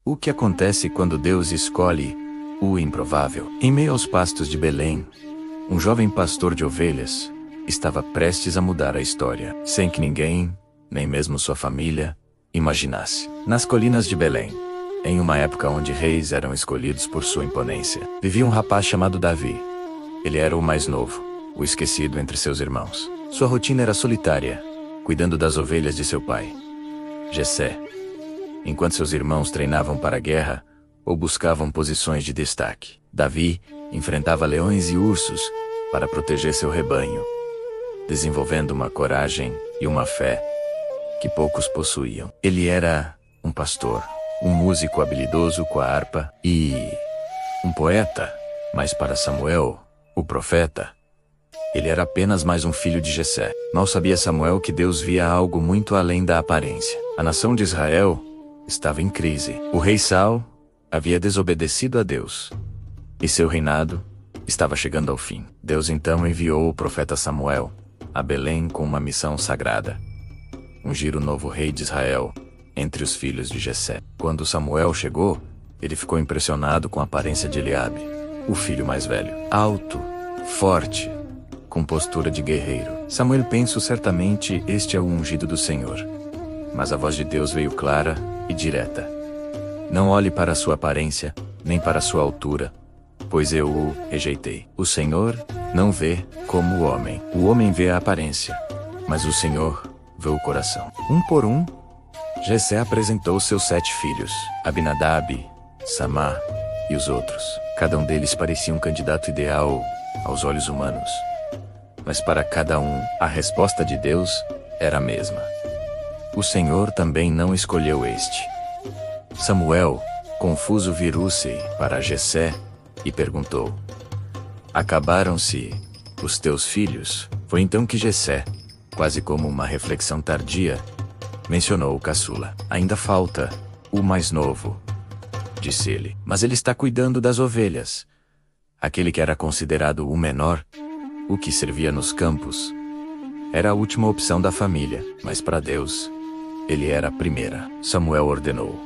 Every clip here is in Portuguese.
O que acontece quando Deus escolhe o improvável? Em meio aos pastos de Belém, um jovem pastor de ovelhas estava prestes a mudar a história, sem que ninguém, nem mesmo sua família, imaginasse. Nas colinas de Belém, em uma época onde reis eram escolhidos por sua imponência, vivia um rapaz chamado Davi. Ele era o mais novo, o esquecido entre seus irmãos. Sua rotina era solitária, cuidando das ovelhas de seu pai, Jessé, enquanto seus irmãos treinavam para a guerra ou buscavam posições de destaque. Davi enfrentava leões e ursos para proteger seu rebanho, desenvolvendo uma coragem e uma fé que poucos possuíam. Ele era um pastor, um músico habilidoso com a harpa e um poeta, mas para Samuel, o profeta, ele era apenas mais um filho de Jessé. Mal sabia Samuel que Deus via algo muito além da aparência. A nação de Israel estava em crise. O rei Saul havia desobedecido a Deus, e seu reinado estava chegando ao fim. Deus então enviou o profeta Samuel a Belém com uma missão sagrada: ungir o novo rei de Israel entre os filhos de Jessé. Quando Samuel chegou, ele ficou impressionado com a aparência de Eliabe, o filho mais velho. Alto, forte, com postura de guerreiro. Samuel pensou: certamente este é o ungido do Senhor. Mas a voz de Deus veio clara e direta: não olhe para sua aparência, nem para sua altura, pois eu o rejeitei. O Senhor não vê como o homem vê a aparência, mas o Senhor vê o coração. Um por um, Jessé apresentou seus 7 filhos, Abinadab, Samá e os outros. Cada um deles parecia um candidato ideal aos olhos humanos. Mas para cada um, a resposta de Deus era a mesma. O Senhor também não escolheu este. Samuel, confuso, virou-se para Jessé e perguntou: acabaram-se os teus filhos? Foi então que Jessé, quase como uma reflexão tardia, mencionou o caçula. Ainda falta o mais novo, disse ele. Mas ele está cuidando das ovelhas. Aquele que era considerado o menor, o que servia nos campos, era a última opção da família, mas para Deus, ele era a primeira. Samuel ordenou: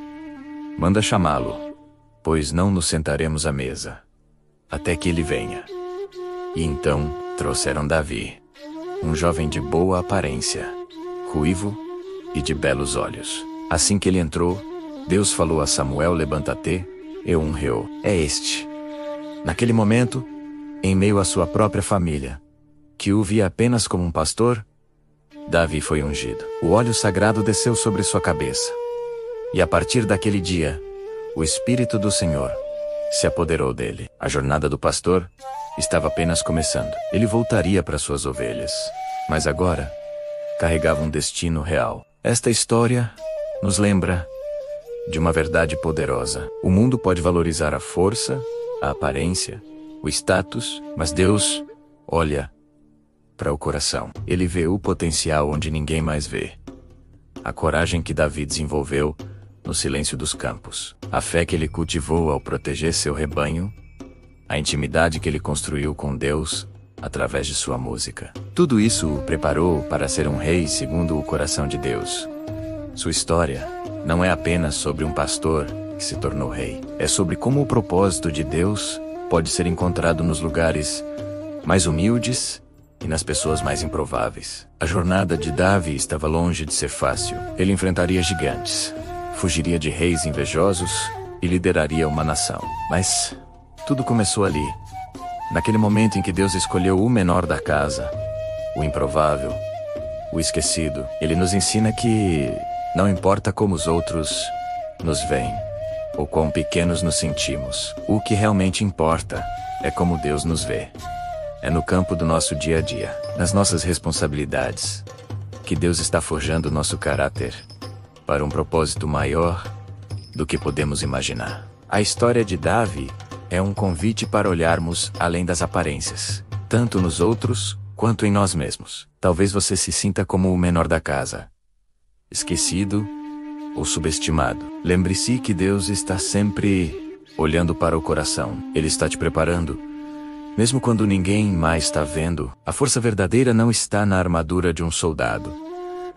manda chamá-lo, pois não nos sentaremos à mesa até que ele venha. E então trouxeram Davi, um jovem de boa aparência, ruivo e de belos olhos. Assim que ele entrou, Deus falou a Samuel: levanta-te e unge-o. É este. Naquele momento, em meio à sua própria família, que o via apenas como um pastor, Davi foi ungido. O óleo sagrado desceu sobre sua cabeça. E a partir daquele dia, o Espírito do Senhor se apoderou dele. A jornada do pastor estava apenas começando. Ele voltaria para suas ovelhas, mas agora carregava um destino real. Esta história nos lembra de uma verdade poderosa. O mundo pode valorizar a força, a aparência, o status, mas Deus olha para o coração. Ele vê o potencial onde ninguém mais vê. A coragem que Davi desenvolveu no silêncio dos campos, a fé que ele cultivou ao proteger seu rebanho, a intimidade que ele construiu com Deus através de sua música. Tudo isso o preparou para ser um rei segundo o coração de Deus. Sua história não é apenas sobre um pastor que se tornou rei. É sobre como o propósito de Deus pode ser encontrado nos lugares mais humildes e nas pessoas mais improváveis. A jornada de Davi estava longe de ser fácil. Ele enfrentaria gigantes, fugiria de reis invejosos e lideraria uma nação. Mas tudo começou ali, naquele momento em que Deus escolheu o menor da casa, o improvável, o esquecido. Ele nos ensina que não importa como os outros nos veem, ou quão pequenos nos sentimos, o que realmente importa é como Deus nos vê. É no campo do nosso dia a dia, nas nossas responsabilidades, que Deus está forjando nosso caráter para um propósito maior do que podemos imaginar. A história de Davi é um convite para olharmos além das aparências, tanto nos outros quanto em nós mesmos. Talvez você se sinta como o menor da casa, esquecido ou subestimado. Lembre-se que Deus está sempre olhando para o coração. Ele está te preparando, mesmo quando ninguém mais está vendo. A força verdadeira não está na armadura de um soldado,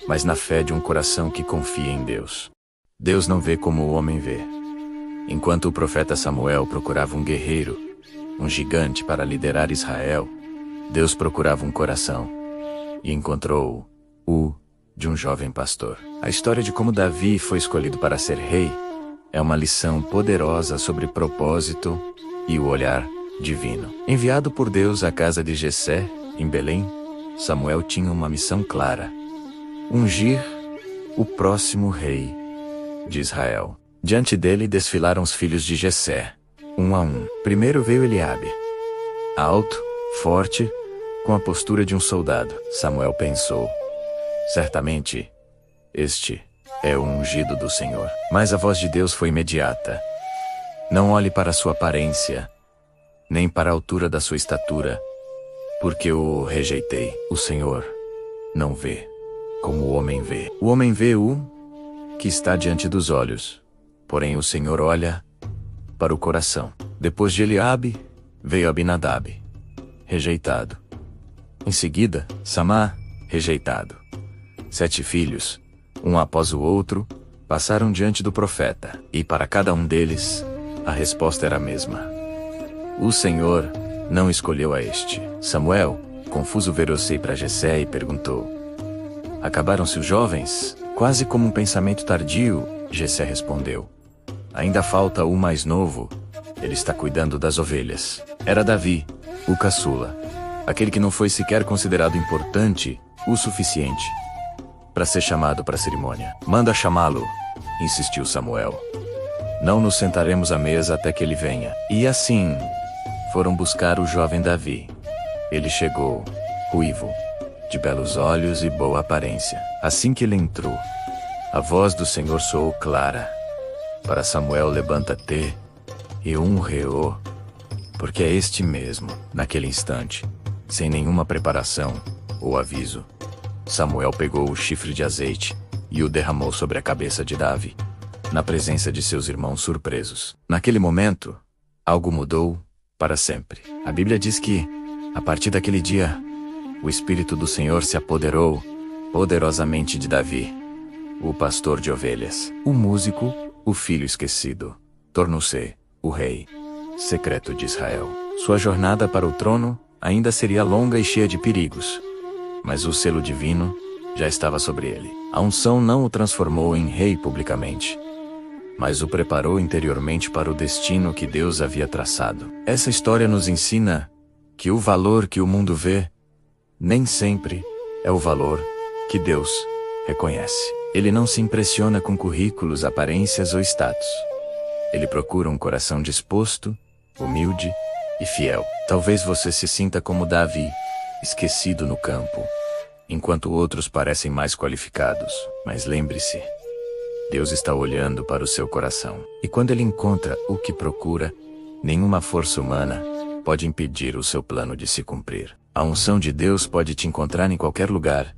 mas na fé de um coração que confia em Deus. Deus não vê como o homem vê. Enquanto o profeta Samuel procurava um guerreiro, um gigante para liderar Israel, Deus procurava um coração e encontrou o de um jovem pastor. A história de como Davi foi escolhido para ser rei é uma lição poderosa sobre propósito e o olhar divino. Enviado por Deus à casa de Jessé, em Belém, Samuel tinha uma missão clara: ungir o próximo rei de Israel. Diante dele desfilaram os filhos de Jessé, um a um. Primeiro veio Eliabe, alto, forte, com a postura de um soldado. Samuel pensou: certamente, este é o ungido do Senhor. Mas a voz de Deus foi imediata: não olhe para sua aparência, nem para a altura da sua estatura, porque o rejeitei. O Senhor não vê como o homem vê. O homem vê o que está diante dos olhos, porém o Senhor olha para o coração. Depois de Eliabe, veio Abinadab, rejeitado. Em seguida, Samá, rejeitado. 7 filhos, um após o outro, passaram diante do profeta, e para cada um deles, a resposta era a mesma: o Senhor não escolheu a este. Samuel, confuso, virou-se para Jessé e perguntou: acabaram-se os jovens? Quase como um pensamento tardio, Jessé respondeu: ainda falta o mais novo, ele está cuidando das ovelhas. Era Davi, o caçula, aquele que não foi sequer considerado importante o suficiente para ser chamado para a cerimônia. Manda chamá-lo, insistiu Samuel. Não nos sentaremos à mesa até que ele venha. E assim, foram buscar o jovem Davi. Ele chegou, ruivo, de belos olhos e boa aparência. Assim que ele entrou, a voz do Senhor soou clara para Samuel: levanta-te e unge-o, porque é este mesmo. Naquele instante, sem nenhuma preparação ou aviso, Samuel pegou o chifre de azeite e o derramou sobre a cabeça de Davi, na presença de seus irmãos surpresos. Naquele momento, algo mudou para sempre. A Bíblia diz que, a partir daquele dia, o Espírito do Senhor se apoderou poderosamente de Davi, o pastor de ovelhas. O músico, o filho esquecido, tornou-se o rei secreto de Israel. Sua jornada para o trono ainda seria longa e cheia de perigos, mas o selo divino já estava sobre ele. A unção não o transformou em rei publicamente, mas o preparou interiormente para o destino que Deus havia traçado. Essa história nos ensina que o valor que o mundo vê nem sempre é o valor que Deus reconhece. Ele não se impressiona com currículos, aparências ou status. Ele procura um coração disposto, humilde e fiel. Talvez você se sinta como Davi, esquecido no campo, enquanto outros parecem mais qualificados. Mas lembre-se, Deus está olhando para o seu coração. E quando Ele encontra o que procura, nenhuma força humana pode impedir o seu plano de se cumprir. A unção de Deus pode te encontrar em qualquer lugar,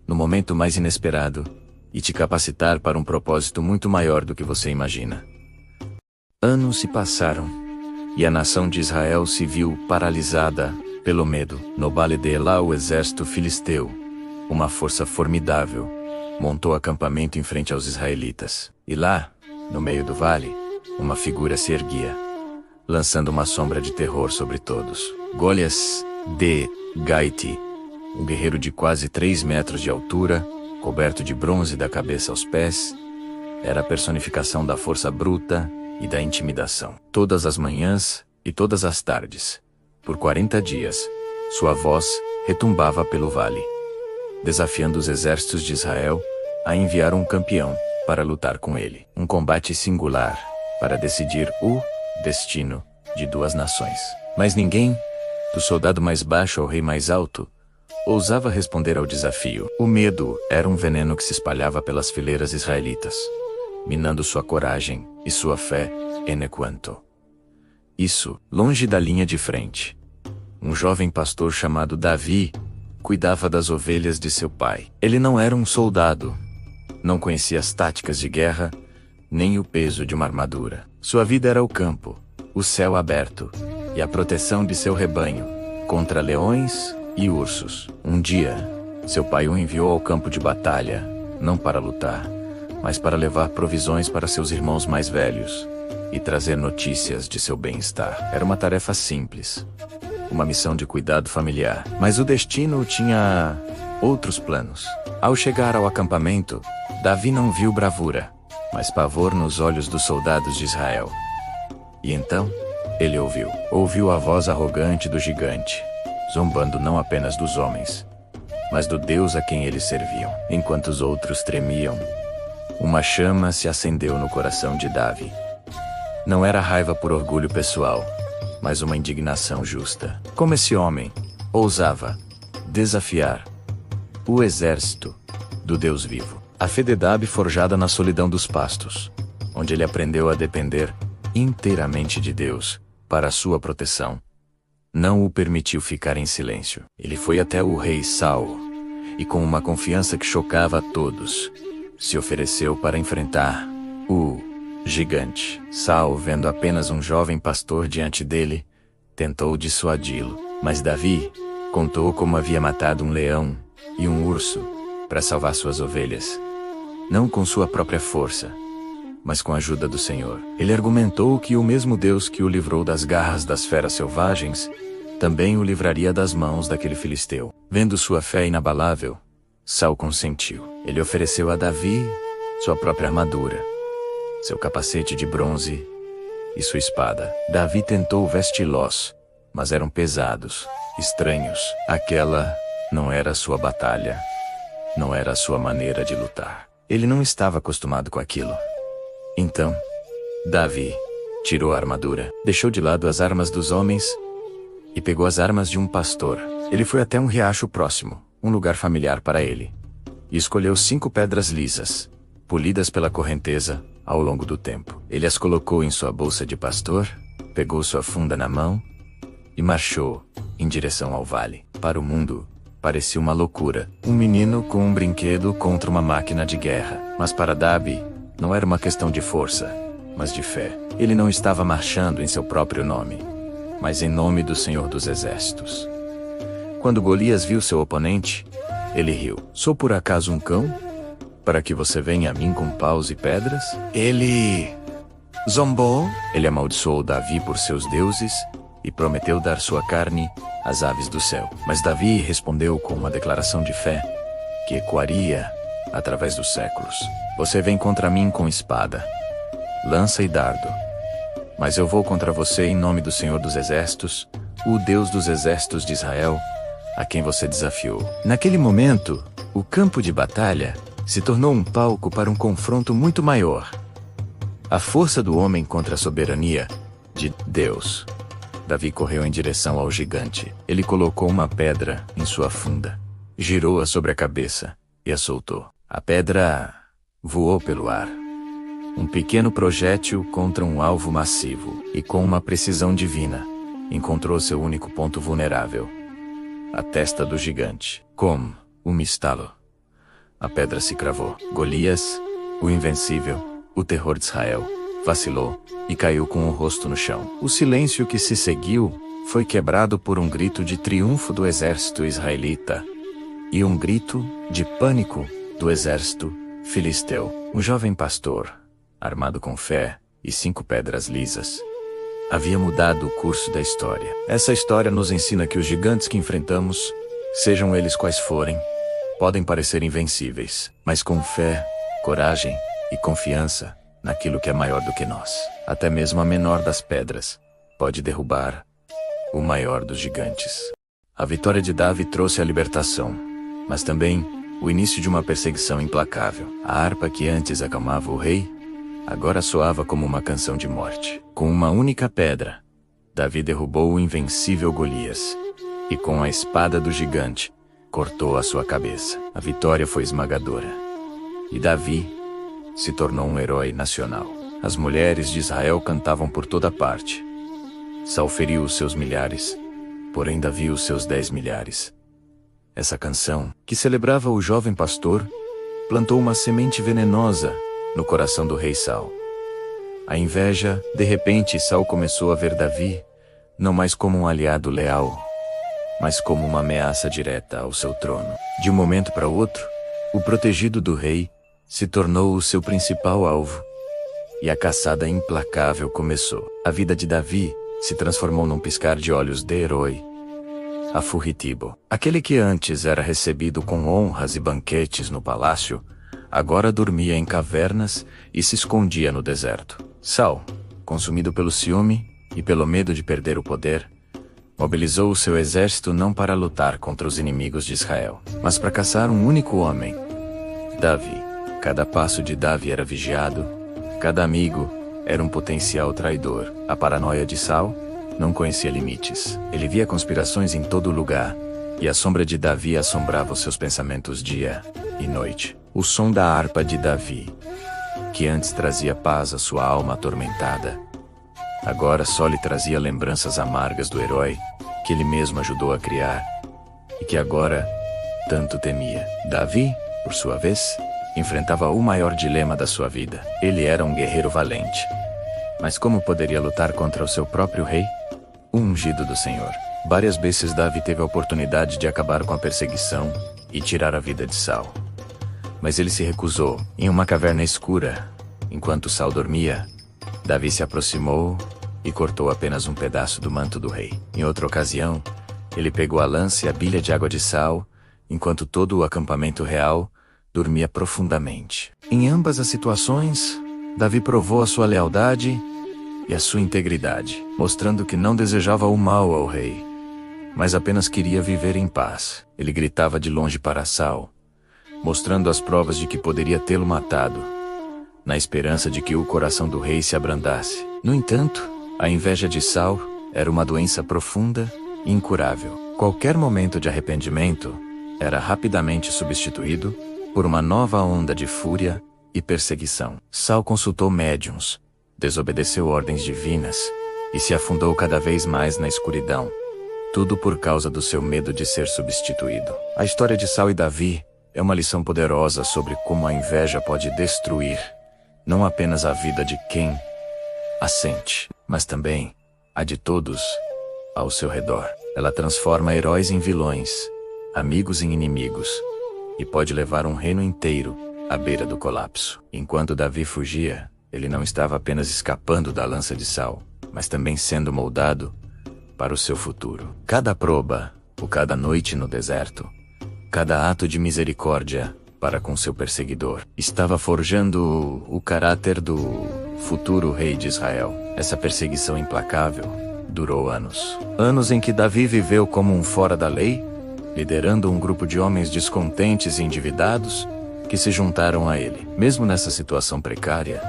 no momento mais inesperado, e te capacitar para um propósito muito maior do que você imagina. Anos se passaram, e a nação de Israel se viu paralisada pelo medo. No vale de Elá, o exército filisteu, uma força formidável, montou acampamento em frente aos israelitas. E lá, no meio do vale, uma figura se erguia, lançando uma sombra de terror sobre todos. Golias de Gaite, um guerreiro de quase 3 metros de altura, coberto de bronze da cabeça aos pés, era a personificação da força bruta e da intimidação. Todas as manhãs e todas as tardes, por 40 dias, sua voz retumbava pelo vale, desafiando os exércitos de Israel a enviar um campeão para lutar com ele. Um combate singular para decidir o destino de 2 nações. Mas ninguém, do soldado mais baixo ao rei mais alto, ousava responder ao desafio. O medo era um veneno que se espalhava pelas fileiras israelitas, minando sua coragem e sua fé enquanto. Isso, longe da linha de frente, um jovem pastor chamado Davi cuidava das ovelhas de seu pai. Ele não era um soldado, não conhecia as táticas de guerra, nem o peso de uma armadura. Sua vida era o campo, o céu aberto e a proteção de seu rebanho contra leões e ursos. Um dia, seu pai o enviou ao campo de batalha, não para lutar, mas para levar provisões para seus irmãos mais velhos. e trazer notícias de seu bem-estar. Era uma tarefa simples, uma missão de cuidado familiar, mas o destino tinha outros planos. Ao chegar ao acampamento, Davi não viu bravura, mas pavor nos olhos dos soldados de Israel. E então, ele ouviu a voz arrogante do gigante, zombando não apenas dos homens, mas do Deus a quem eles serviam. Enquanto os outros tremiam, uma chama se acendeu no coração de Davi. Não era raiva por orgulho pessoal, mas uma indignação justa. Como esse homem ousava desafiar o exército do Deus vivo. A fé de Davi forjada na solidão dos pastos, onde ele aprendeu a depender inteiramente de Deus para a sua proteção, não o permitiu ficar em silêncio. Ele foi até o rei Saul e, com uma confiança que chocava a todos, se ofereceu para enfrentar o gigante. Saul, vendo apenas um jovem pastor diante dele, tentou dissuadi-lo, mas Davi contou como havia matado um leão e um urso para salvar suas ovelhas, não com sua própria força, mas com a ajuda do Senhor. Ele argumentou que o mesmo Deus que o livrou das garras das feras selvagens, também o livraria das mãos daquele filisteu. Vendo sua fé inabalável, Saul consentiu. Ele ofereceu a Davi sua própria armadura, seu capacete de bronze e sua espada. Davi tentou vesti-los, mas eram pesados, estranhos. Aquela não era a sua batalha, não era a sua maneira de lutar. Ele não estava acostumado com aquilo. Então, Davi tirou a armadura, deixou de lado as armas dos homens e pegou as armas de um pastor. Ele foi até um riacho próximo, um lugar familiar para ele, e escolheu 5 pedras lisas, polidas pela correnteza ao longo do tempo. Ele as colocou em sua bolsa de pastor, pegou sua funda na mão e marchou em direção ao vale. Para o mundo, parecia uma loucura. Um menino com um brinquedo contra uma máquina de guerra. Mas para Davi, não era uma questão de força, mas de fé. Ele não estava marchando em seu próprio nome, mas em nome do Senhor dos Exércitos. Quando Golias viu seu oponente, ele riu. Sou por acaso um cão, para que você venha a mim com paus e pedras? Ele zombou. Ele amaldiçoou Davi por seus deuses e prometeu dar sua carne às aves do céu. Mas Davi respondeu com uma declaração de fé que ecoaria através dos séculos. Você vem contra mim com espada, lança e dardo, mas eu vou contra você em nome do Senhor dos Exércitos, o Deus dos exércitos de Israel, a quem você desafiou. Naquele momento, o campo de batalha se tornou um palco para um confronto muito maior. A força do homem contra a soberania de Deus. Davi correu em direção ao gigante. Ele colocou uma pedra em sua funda, girou-a sobre a cabeça e a soltou. A pedra voou pelo ar. Um pequeno projétil contra um alvo massivo, e com uma precisão divina, encontrou seu único ponto vulnerável: a testa do gigante. Com um estalo, a pedra se cravou. Golias, o invencível, o terror de Israel, vacilou e caiu com o rosto no chão. O silêncio que se seguiu foi quebrado por um grito de triunfo do exército israelita e um grito de pânico do exército filisteu. Um jovem pastor, armado com fé e 5 pedras lisas, havia mudado o curso da história. Essa história nos ensina que os gigantes que enfrentamos, sejam eles quais forem, podem parecer invencíveis, mas com fé, coragem e confiança naquilo que é maior do que nós, até mesmo a menor das pedras pode derrubar o maior dos gigantes. A vitória de Davi trouxe a libertação, mas também o início de uma perseguição implacável. A harpa que antes acalmava o rei, agora soava como uma canção de morte. Com uma única pedra, Davi derrubou o invencível Golias, e com a espada do gigante, cortou a sua cabeça. A vitória foi esmagadora, e Davi se tornou um herói nacional. As mulheres de Israel cantavam por toda parte. Saul feriu os seus milhares, porém Davi os seus 10 milhares. Essa canção, que celebrava o jovem pastor, plantou uma semente venenosa no coração do rei Saul. A inveja, de repente, Saul começou a ver Davi não mais como um aliado leal, mas como uma ameaça direta ao seu trono. De um momento para outro, o protegido do rei se tornou o seu principal alvo. e a caçada implacável começou. A vida de Davi se transformou num piscar de olhos de herói. A Furritibo, aquele que antes era recebido com honras e banquetes no palácio, agora dormia em cavernas e se escondia no deserto. Saul, consumido pelo ciúme e pelo medo de perder o poder, mobilizou o seu exército não para lutar contra os inimigos de Israel, mas para caçar um único homem, Davi. Cada passo de Davi era vigiado, cada amigo era um potencial traidor. A paranoia de Saul não conhecia limites. Ele via conspirações em todo lugar, e a sombra de Davi assombrava os seus pensamentos dia e noite. O som da harpa de Davi, que antes trazia paz à sua alma atormentada, agora só lhe trazia lembranças amargas do herói que ele mesmo ajudou a criar e que agora tanto temia. Davi, por sua vez, enfrentava o maior dilema da sua vida. Ele era um guerreiro valente, mas como poderia lutar contra o seu próprio rei, o ungido do Senhor? Várias vezes Davi teve a oportunidade de acabar com a perseguição e tirar a vida de Saul, mas ele se recusou. Em uma caverna escura, enquanto Saul dormia, Davi se aproximou e cortou apenas um pedaço do manto do rei. Em outra ocasião, ele pegou a lança e a bilha de água de Saul, enquanto todo o acampamento real dormia profundamente. Em ambas as situações, Davi provou a sua lealdade e a sua integridade, mostrando que não desejava o mal ao rei, mas apenas queria viver em paz. Ele gritava de longe para Saul, mostrando as provas de que poderia tê-lo matado, na esperança de que o coração do rei se abrandasse. No entanto, a inveja de Saul era uma doença profunda e incurável. Qualquer momento de arrependimento era rapidamente substituído por uma nova onda de fúria e perseguição. Saul consultou médiuns, desobedeceu ordens divinas e se afundou cada vez mais na escuridão. Tudo por causa do seu medo de ser substituído. A história de Saul e Davi é uma lição poderosa sobre como a inveja pode destruir não apenas a vida de quem a sente, mas também a de todos ao seu redor. Ela transforma heróis em vilões, amigos em inimigos, e pode levar um reino inteiro à beira do colapso. Enquanto Davi fugia, ele não estava apenas escapando da lança de Saul, mas também sendo moldado para o seu futuro. Cada proba, ou cada noite no deserto, cada ato de misericórdia para com seu perseguidor, estava forjando o caráter do futuro rei de Israel. Essa perseguição implacável durou anos. Anos em que Davi viveu como um fora da lei, liderando um grupo de homens descontentes e endividados que se juntaram a ele. Mesmo nessa situação precária,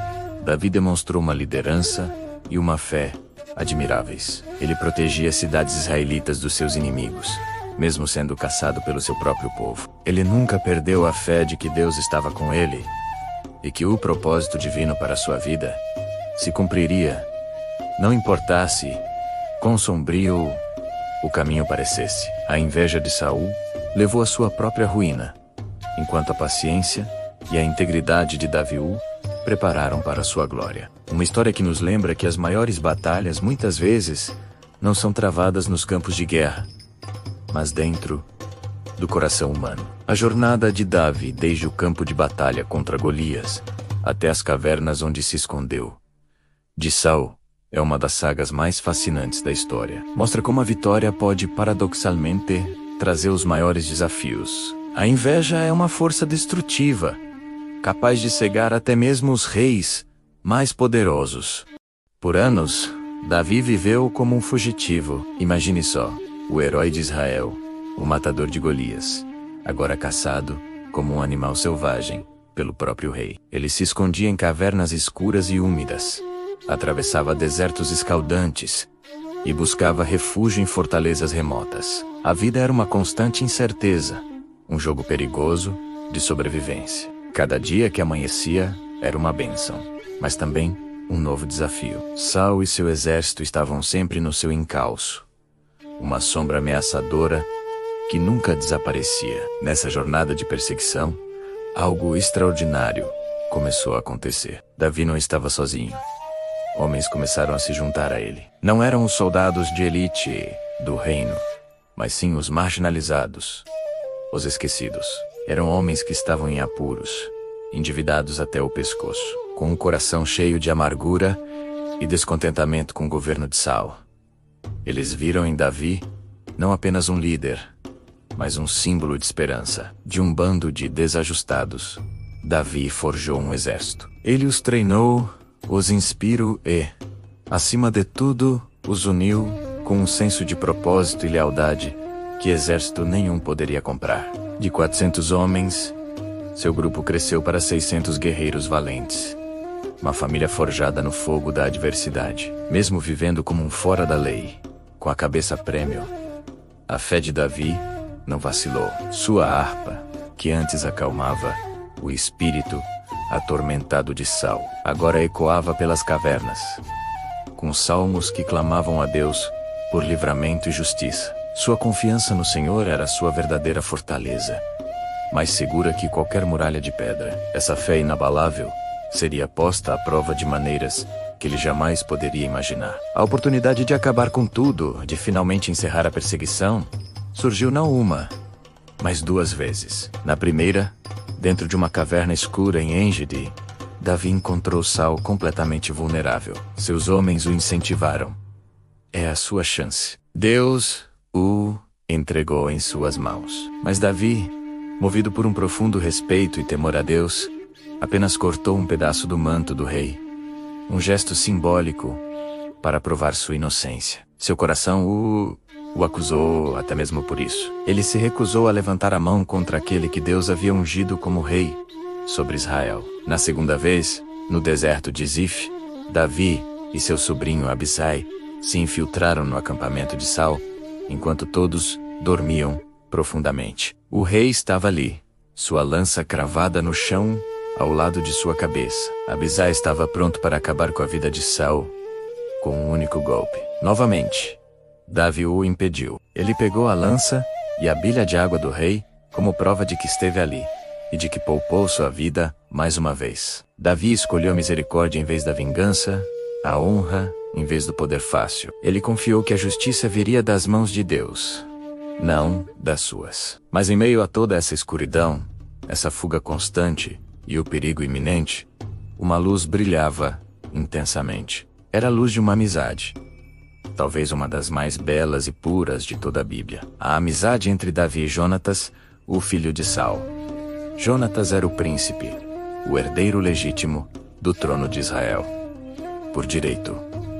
Davi demonstrou uma liderança e uma fé admiráveis. Ele protegia as cidades israelitas dos seus inimigos, mesmo sendo caçado pelo seu próprio povo. Ele nunca perdeu a fé de que Deus estava com ele e que o propósito divino para sua vida se cumpriria, não importasse quão sombrio o caminho parecesse. A inveja de Saul levou à sua própria ruína, enquanto a paciência e a integridade de Davi o prepararam para sua glória. Uma história que nos lembra que as maiores batalhas muitas vezes não são travadas nos campos de guerra, mas dentro do coração humano. A jornada de Davi desde o campo de batalha contra Golias até as cavernas onde se escondeu de Saul é uma das sagas mais fascinantes da história. Mostra como a vitória pode paradoxalmente trazer os maiores desafios. A inveja é uma força destrutiva, capaz de cegar até mesmo os reis mais poderosos. Por anos, Davi viveu como um fugitivo. Imagine só, o herói de Israel, o matador de Golias, agora caçado como um animal selvagem pelo próprio rei. Ele se escondia em cavernas escuras e úmidas, atravessava desertos escaldantes e buscava refúgio em fortalezas remotas. A vida era uma constante incerteza, um jogo perigoso de sobrevivência. Cada dia que amanhecia era uma bênção, mas também um novo desafio. Saul e seu exército estavam sempre no seu encalço, uma sombra ameaçadora que nunca desaparecia. Nessa jornada de perseguição, algo extraordinário começou a acontecer. Davi não estava sozinho. Homens começaram a se juntar a ele. Não eram os soldados de elite do reino, mas sim os marginalizados, os esquecidos. Eram homens que estavam em apuros, endividados até o pescoço. com um coração cheio de amargura e descontentamento com o governo de Saul. Eles viram em Davi não apenas um líder, mas um símbolo de esperança. De um bando de desajustados, Davi forjou um exército. Ele os treinou, os inspirou e, acima de tudo, os uniu com um senso de propósito e lealdade que exército nenhum poderia comprar. De 400 homens, seu grupo cresceu para 600 guerreiros valentes. Uma família forjada no fogo da adversidade. Mesmo vivendo como um fora da lei, com a cabeça a prêmio, a fé de Davi não vacilou. Sua harpa, que antes acalmava o espírito atormentado de Saul, agora ecoava pelas cavernas, com salmos que clamavam a Deus por livramento e justiça. Sua confiança no Senhor era sua verdadeira fortaleza, mais segura que qualquer muralha de pedra. Essa fé inabalável seria posta à prova de maneiras que ele jamais poderia imaginar. A oportunidade de acabar com tudo, de finalmente encerrar a perseguição, surgiu não uma, mas 2 vezes. Na primeira, dentro de uma caverna escura em Engedi, Davi encontrou Saul completamente vulnerável. Seus homens o incentivaram. É a sua chance. Deus o entregou em suas mãos. Mas Davi, movido por um profundo respeito e temor a Deus, apenas cortou um pedaço do manto do rei, um gesto simbólico para provar sua inocência. Seu coração o acusou até mesmo por isso. Ele se recusou a levantar a mão contra aquele que Deus havia ungido como rei sobre Israel. Na segunda vez, no deserto de Zif, Davi e seu sobrinho Abisai se infiltraram no acampamento de Saul, enquanto todos dormiam profundamente. O rei estava ali, sua lança cravada no chão ao lado de sua cabeça. Abisai estava pronto para acabar com a vida de Saul com um único golpe. Novamente, Davi o impediu. Ele pegou a lança e a bilha de água do rei como prova de que esteve ali e de que poupou sua vida mais uma vez. Davi escolheu a misericórdia em vez da vingança, a honra em vez do poder fácil. Ele confiou que a justiça viria das mãos de Deus, não das suas. Mas em meio a toda essa escuridão, essa fuga constante e o perigo iminente, uma luz brilhava intensamente. Era a luz de uma amizade. Talvez uma das mais belas e puras de toda a Bíblia. A amizade entre Davi e Jonatas, o filho de Saul. Jonatas era o príncipe, o herdeiro legítimo do trono de Israel. Por direito,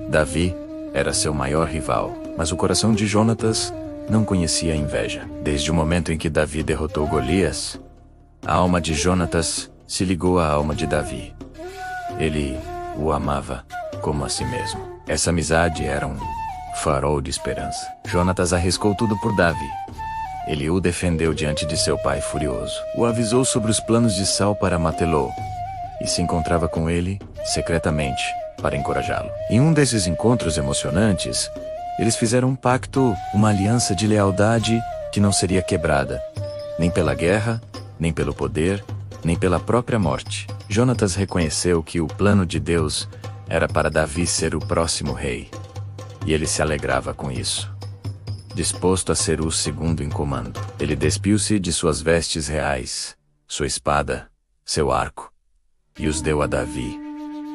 Davi era seu maior rival, mas o coração de Jonatas não conhecia a inveja. Desde o momento em que Davi derrotou Golias, a alma de Jonatas se ligou à alma de Davi. Ele o amava como a si mesmo. Essa amizade era um farol de esperança. Jonatas arriscou tudo por Davi. Ele o defendeu diante de seu pai furioso. O avisou sobre os planos de Saul para matá-lo e se encontrava com ele secretamente para encorajá-lo. Em um desses encontros emocionantes, eles fizeram um pacto, uma aliança de lealdade que não seria quebrada, nem pela guerra, nem pelo poder, nem pela própria morte. Jonatas reconheceu que o plano de Deus era para Davi ser o próximo rei, e ele se alegrava com isso. Disposto a ser o segundo em comando, ele despiu-se de suas vestes reais, sua espada, seu arco, e os deu a Davi,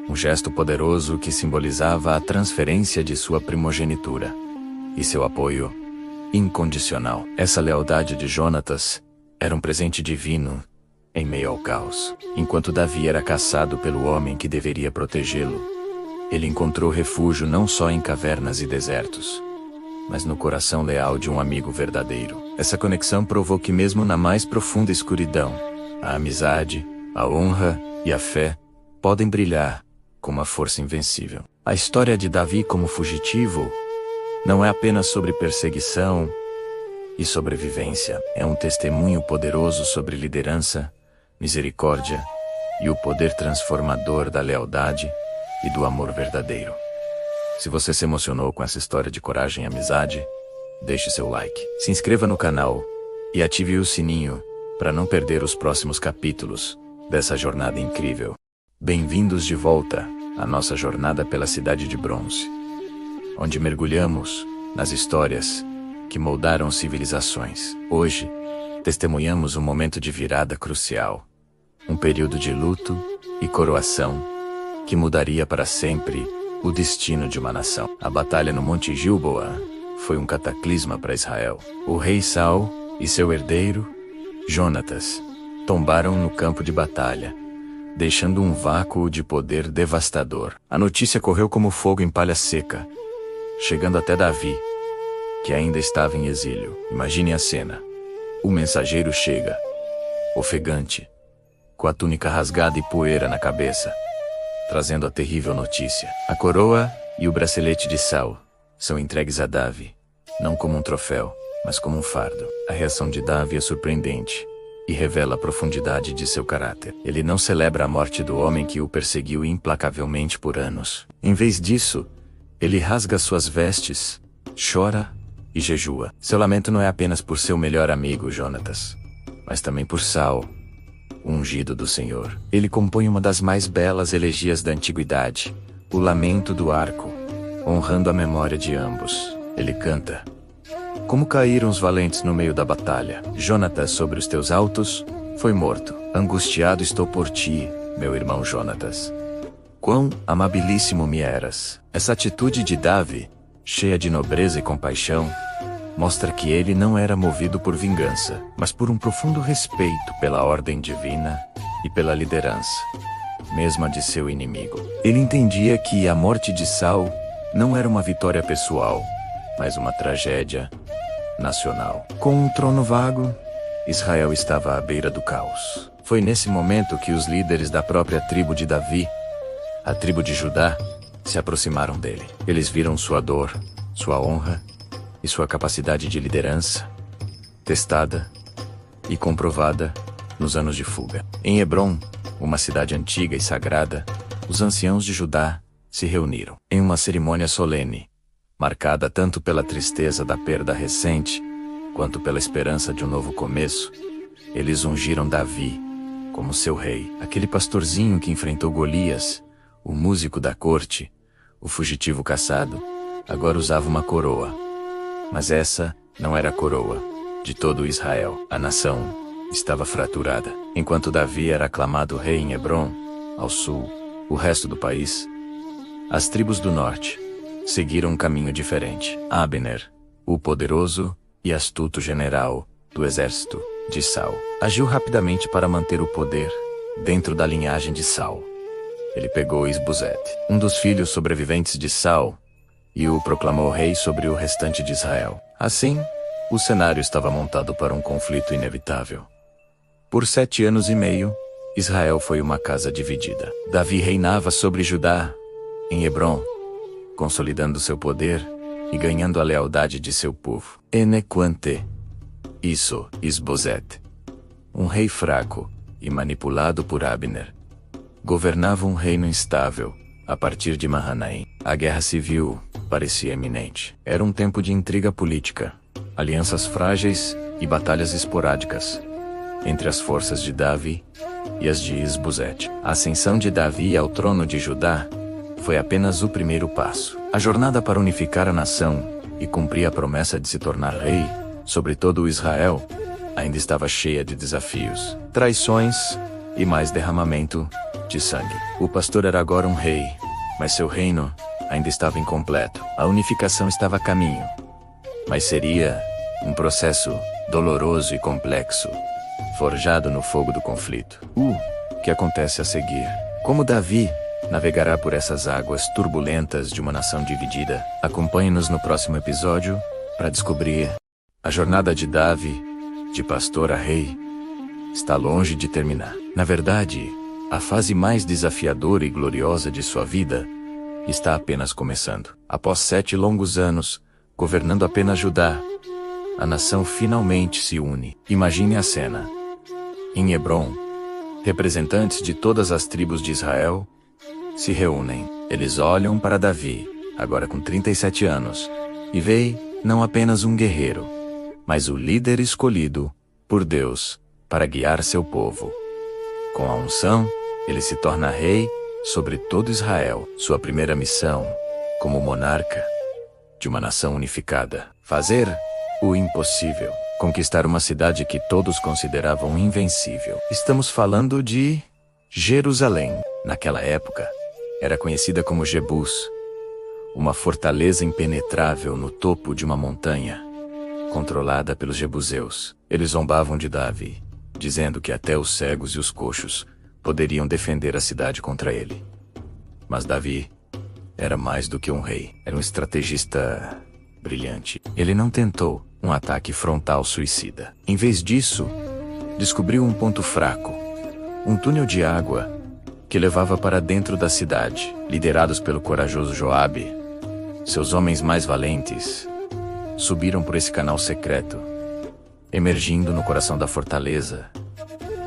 um gesto poderoso que simbolizava a transferência de sua primogenitura e seu apoio incondicional. Essa lealdade de Jonatas era um presente divino em meio ao caos. Enquanto Davi era caçado pelo homem que deveria protegê-lo, ele encontrou refúgio não só em cavernas e desertos, mas no coração leal de um amigo verdadeiro. Essa conexão provou que mesmo na mais profunda escuridão, a amizade, a honra e a fé podem brilhar com uma força invencível. A história de Davi como fugitivo não é apenas sobre perseguição e sobrevivência. É um testemunho poderoso sobre liderança, misericórdia e o poder transformador da lealdade e do amor verdadeiro. Se você se emocionou com essa história de coragem e amizade, deixe seu like, se inscreva no canal e ative o sininho para não perder os próximos capítulos dessa jornada incrível. Bem-vindos de volta à nossa jornada pela Cidade de Bronze, onde mergulhamos nas histórias que moldaram civilizações. Hoje, testemunhamos um momento de virada crucial, um período de luto e coroação que mudaria para sempre o destino de uma nação. A batalha no Monte Gilboa foi um cataclisma para Israel. O rei Saul e seu herdeiro, Jonatas, tombaram no campo de batalha, deixando um vácuo de poder devastador. A notícia correu como fogo em palha seca, chegando até Davi, que ainda estava em exílio. Imagine a cena. O mensageiro chega, ofegante, com a túnica rasgada e poeira na cabeça, trazendo a terrível notícia. A coroa e o bracelete de Saul são entregues a Davi, não como um troféu, mas como um fardo. A reação de Davi é surpreendente e revela a profundidade de seu caráter. Ele não celebra a morte do homem que o perseguiu implacavelmente por anos. Em vez disso, ele rasga suas vestes, chora e jejua. Seu lamento não é apenas por seu melhor amigo, Jonatas, mas também por Saul, o ungido do Senhor. Ele compõe uma das mais belas elegias da antiguidade, o Lamento do Arco, honrando a memória de ambos. Ele canta: como caíram os valentes no meio da batalha. Jonatas, sobre os teus altos, foi morto. Angustiado estou por ti, meu irmão Jonatas. Quão amabilíssimo me eras. Essa atitude de Davi, cheia de nobreza e compaixão, mostra que ele não era movido por vingança, mas por um profundo respeito pela ordem divina e pela liderança, mesmo de seu inimigo. Ele entendia que a morte de Saul não era uma vitória pessoal, mas uma tragédia nacional. Com um trono vago, Israel estava à beira do caos. Foi nesse momento que os líderes da própria tribo de Davi, a tribo de Judá, se aproximaram dele. Eles viram sua dor, sua honra e sua capacidade de liderança, testada e comprovada nos anos de fuga. Em Hebrom, uma cidade antiga e sagrada, os anciãos de Judá se reuniram. Em uma cerimônia solene, marcada tanto pela tristeza da perda recente, quanto pela esperança de um novo começo, eles ungiram Davi como seu rei. Aquele pastorzinho que enfrentou Golias, o músico da corte, o fugitivo caçado, agora usava uma coroa. Mas essa não era a coroa de todo Israel. A nação estava fraturada. Enquanto Davi era aclamado rei em Hebrom, ao sul, o resto do país, as tribos do norte, seguiram um caminho diferente. Abner, o poderoso e astuto general do exército de Saul, agiu rapidamente para manter o poder dentro da linhagem de Saul. Ele pegou Isbosete, um dos filhos sobreviventes de Saul, e o proclamou rei sobre o restante de Israel. Assim, o cenário estava montado para um conflito inevitável. Por 7 anos e meio, Israel foi uma casa dividida. Davi reinava sobre Judá, em Hebrom, consolidando seu poder e ganhando a lealdade de seu povo. Enequante, isso, Isbosete, um rei fraco e manipulado por Abner, governava um reino instável a partir de Mahanaim. A guerra civil parecia iminente. Era um tempo de intriga política, alianças frágeis e batalhas esporádicas entre as forças de Davi e as de Isbosete. A ascensão de Davi ao trono de Judá foi apenas o primeiro passo. A jornada para unificar a nação e cumprir a promessa de se tornar rei sobre todo o Israel ainda estava cheia de desafios, traições e mais derramamento de sangue. O pastor era agora um rei, mas seu reino ainda estava incompleto. A unificação estava a caminho, mas seria um processo doloroso e complexo, forjado no fogo do conflito. O que acontece a seguir? Como Davi navegará por essas águas turbulentas de uma nação dividida? Acompanhe-nos no próximo episódio para descobrir. A jornada de Davi, de pastor a rei, está longe de terminar. Na verdade, a fase mais desafiadora e gloriosa de sua vida está apenas começando. Após 7 longos anos, governando apenas Judá, a nação finalmente se une. Imagine a cena. Em Hebrom, representantes de todas as tribos de Israel se reúnem. Eles olham para Davi, agora com 37 anos, e veem não apenas um guerreiro, mas o líder escolhido por Deus para guiar seu povo. Com a unção, ele se torna rei sobre todo Israel. Sua primeira missão, como monarca de uma nação unificada, fazer o impossível, conquistar uma cidade que todos consideravam invencível. Estamos falando de Jerusalém. Naquela época, era conhecida como Jebus, uma fortaleza impenetrável no topo de uma montanha, controlada pelos jebuseus. Eles zombavam de Davi, dizendo que até os cegos e os coxos poderiam defender a cidade contra ele. Mas Davi era mais do que um rei, era um estrategista brilhante. Ele não tentou um ataque frontal suicida. Em vez disso, descobriu um ponto fraco, um túnel de água que levava para dentro da cidade. Liderados pelo corajoso Joabe, seus homens mais valentes subiram por esse canal secreto, emergindo no coração da fortaleza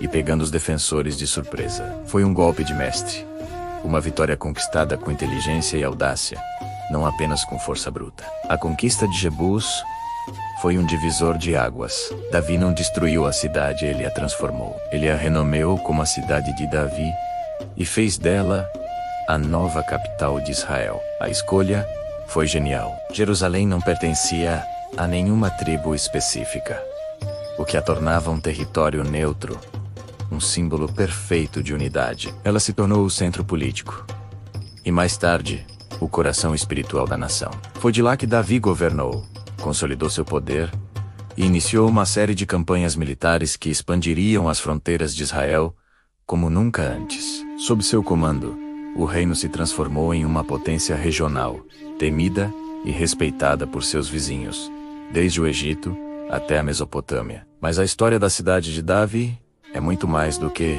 e pegando os defensores de surpresa. Foi um golpe de mestre, uma vitória conquistada com inteligência e audácia, não apenas com força bruta. A conquista de Jebus foi um divisor de águas. Davi não destruiu a cidade, ele a transformou. Ele a renomeou como a cidade de Davi e fez dela a nova capital de Israel. A escolha foi genial. Jerusalém não pertencia a nenhuma tribo específica, o que a tornava um território neutro, um símbolo perfeito de unidade. Ela se tornou o centro político e, mais tarde, o coração espiritual da nação. Foi de lá que Davi governou, consolidou seu poder e iniciou uma série de campanhas militares que expandiriam as fronteiras de Israel como nunca antes. Sob seu comando, o reino se transformou em uma potência regional, temida e respeitada por seus vizinhos, desde o Egito até a Mesopotâmia. Mas a história da cidade de Davi é muito mais do que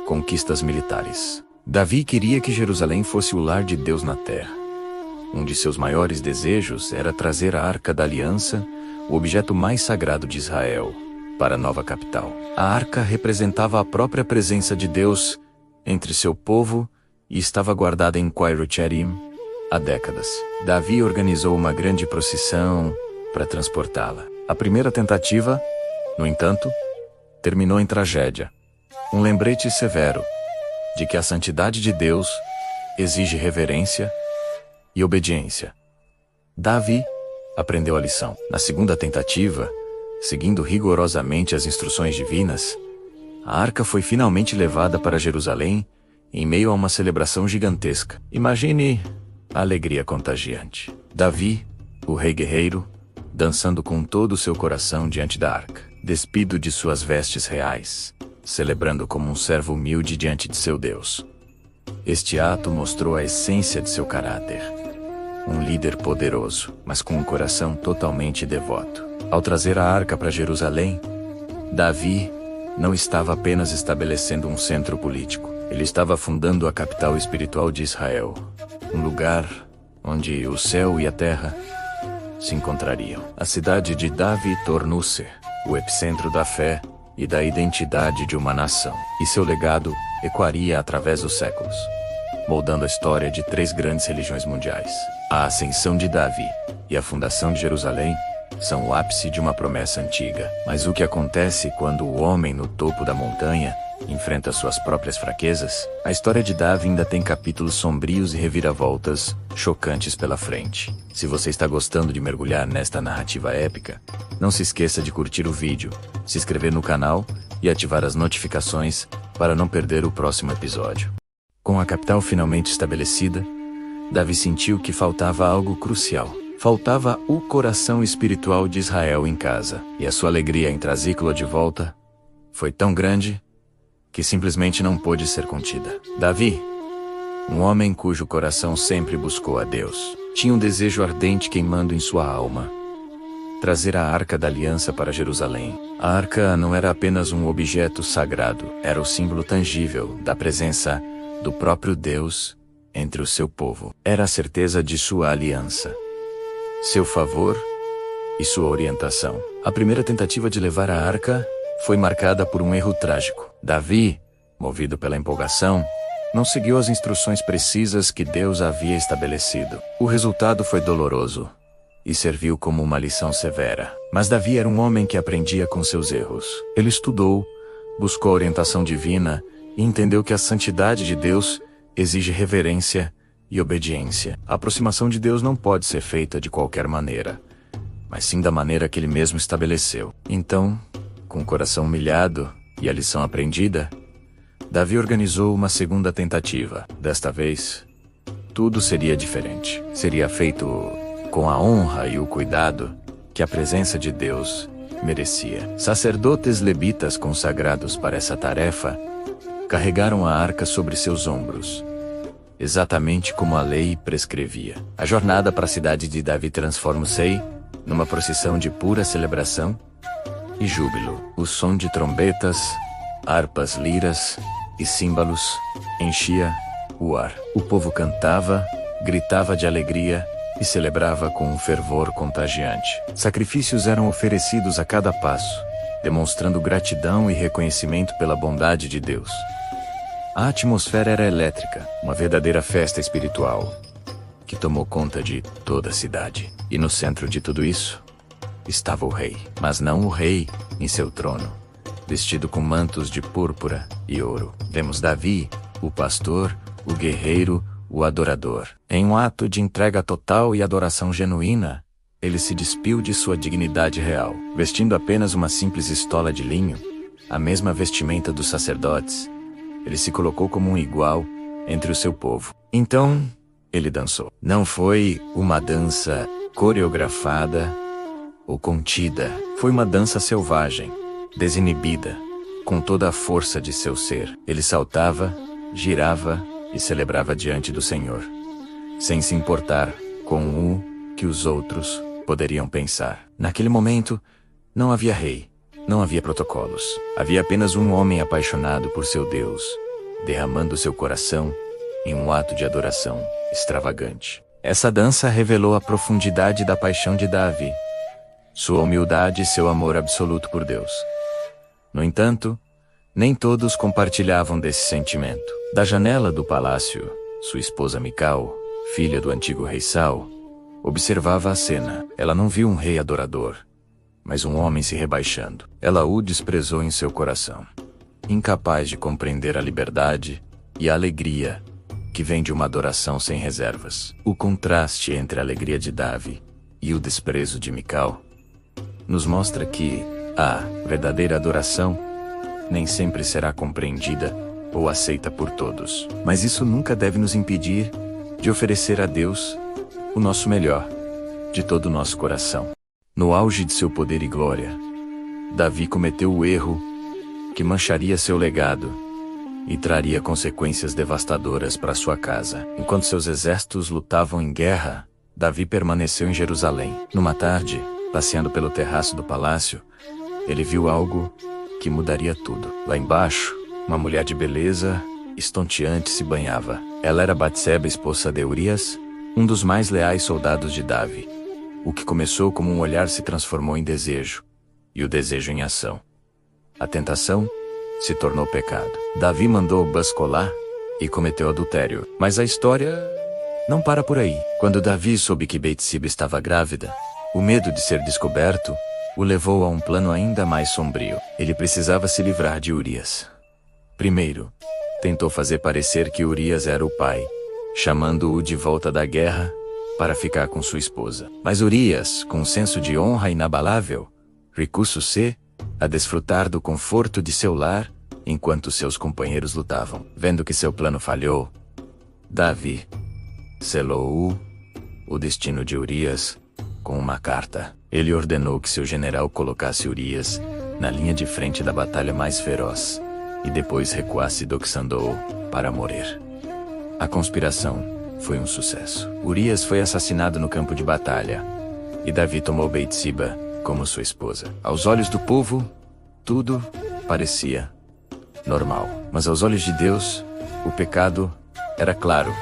conquistas militares. Davi queria que Jerusalém fosse o lar de Deus na terra. Um de seus maiores desejos era trazer a Arca da Aliança, o objeto mais sagrado de Israel, para a nova capital. A arca representava a própria presença de Deus entre seu povo e estava guardada em Quirocherim há décadas. Davi organizou uma grande procissão para transportá-la. A primeira tentativa, no entanto, terminou em tragédia. Um lembrete severo de que a santidade de Deus exige reverência e obediência. Davi aprendeu a lição. Na segunda tentativa, seguindo rigorosamente as instruções divinas, a arca foi finalmente levada para Jerusalém em meio a uma celebração gigantesca. Imagine a alegria contagiante. Davi, o rei guerreiro, dançando com todo o seu coração diante da arca, despido de suas vestes reais, celebrando como um servo humilde diante de seu Deus. Este ato mostrou a essência de seu caráter. Um líder poderoso, mas com um coração totalmente devoto. Ao trazer a arca para Jerusalém, Davi não estava apenas estabelecendo um centro político. Ele estava fundando a capital espiritual de Israel, um lugar onde o céu e a terra se encontrariam. A cidade de Davi tornou-se o epicentro da fé e da identidade de uma nação, e seu legado ecoaria através dos séculos, moldando a história de 3 grandes religiões mundiais. A ascensão de Davi e a fundação de Jerusalém são o ápice de uma promessa antiga. Mas o que acontece quando o homem no topo da montanha enfrenta suas próprias fraquezas? A história de Davi ainda tem capítulos sombrios e reviravoltas chocantes pela frente. Se você está gostando de mergulhar nesta narrativa épica, não se esqueça de curtir o vídeo, se inscrever no canal e ativar as notificações para não perder o próximo episódio. Com a capital finalmente estabelecida, Davi sentiu que faltava algo crucial. Faltava o coração espiritual de Israel em casa. E a sua alegria em trazê-lo de volta foi tão grande que simplesmente não pôde ser contida. Davi, um homem cujo coração sempre buscou a Deus, tinha um desejo ardente queimando em sua alma: trazer a Arca da Aliança para Jerusalém. A arca não era apenas um objeto sagrado, era o símbolo tangível da presença do próprio Deus entre o seu povo. Era a certeza de sua aliança, seu favor e sua orientação. A primeira tentativa de levar a arca foi marcada por um erro trágico. Davi, movido pela empolgação, não seguiu as instruções precisas que Deus havia estabelecido. O resultado foi doloroso e serviu como uma lição severa. Mas Davi era um homem que aprendia com seus erros. Ele estudou, buscou a orientação divina e entendeu que a santidade de Deus exige reverência e obediência. A aproximação de Deus não pode ser feita de qualquer maneira, mas sim da maneira que Ele mesmo estabeleceu. Então, com o coração humilhado e a lição aprendida, Davi organizou uma segunda tentativa. Desta vez, tudo seria diferente. Seria feito com a honra e o cuidado que a presença de Deus merecia. Sacerdotes levitas consagrados para essa tarefa carregaram a arca sobre seus ombros, exatamente como a lei prescrevia. A jornada para a cidade de Davi transforma-se numa procissão de pura celebração e júbilo. O som de trombetas, harpas, liras e símbolos enchia o ar. O povo cantava, gritava de alegria e celebrava com um fervor contagiante. Sacrifícios eram oferecidos a cada passo, demonstrando gratidão e reconhecimento pela bondade de Deus. A atmosfera era elétrica, uma verdadeira festa espiritual, que tomou conta de toda a cidade. E no centro de tudo isso, estava o rei. Mas não o rei em seu trono, vestido com mantos de púrpura e ouro. Vemos Davi, o pastor, o guerreiro, o adorador. Em um ato de entrega total e adoração genuína, ele se despiu de sua dignidade real, vestindo apenas uma simples estola de linho, a mesma vestimenta dos sacerdotes. Ele se colocou como um igual entre o seu povo. Então, ele dançou. Não foi uma dança coreografada ou contida. Foi uma dança selvagem, desinibida, com toda a força de seu ser. Ele saltava, girava e celebrava diante do Senhor, sem se importar com o que os outros poderiam pensar. Naquele momento, não havia rei, não havia protocolos. Havia apenas um homem apaixonado por seu Deus, derramando seu coração em um ato de adoração extravagante. Essa dança revelou a profundidade da paixão de Davi, sua humildade e seu amor absoluto por Deus. No entanto, nem todos compartilhavam desse sentimento. Da janela do palácio, sua esposa Mical, filha do antigo rei Saul, observava a cena. Ela não viu um rei adorador, mas um homem se rebaixando. Ela o desprezou em seu coração, incapaz de compreender a liberdade e a alegria que vem de uma adoração sem reservas. O contraste entre a alegria de Davi e o desprezo de Mical nos mostra que a verdadeira adoração nem sempre será compreendida ou aceita por todos. Mas isso nunca deve nos impedir de oferecer a Deus o nosso melhor, de todo o nosso coração. No auge de seu poder e glória, Davi cometeu o erro que mancharia seu legado e traria consequências devastadoras para sua casa. Enquanto seus exércitos lutavam em guerra, Davi permaneceu em Jerusalém. Numa tarde, passeando pelo terraço do palácio, ele viu algo que mudaria tudo. Lá embaixo, uma mulher de beleza estonteante se banhava. Ela era Batseba, esposa de Urias, um dos mais leais soldados de Davi. O que começou como um olhar se transformou em desejo, e o desejo em ação. A tentação se tornou pecado. Davi mandou bascular e cometeu adultério. Mas a história não para por aí. Quando Davi soube que Batseba estava grávida, o medo de ser descoberto o levou a um plano ainda mais sombrio. Ele precisava se livrar de Urias. Primeiro, tentou fazer parecer que Urias era o pai, chamando-o de volta da guerra para ficar com sua esposa. Mas Urias, com um senso de honra inabalável, recusou-se a desfrutar do conforto de seu lar enquanto seus companheiros lutavam. Vendo que seu plano falhou, Davi selou o destino de Urias com uma carta. Ele ordenou que seu general colocasse Urias na linha de frente da batalha mais feroz e depois recuasse Doxandou para morrer. A conspiração foi um sucesso. Urias foi assassinado no campo de batalha e Davi tomou Batseba como sua esposa. Aos olhos do povo, tudo parecia normal. Mas aos olhos de Deus, o pecado era claro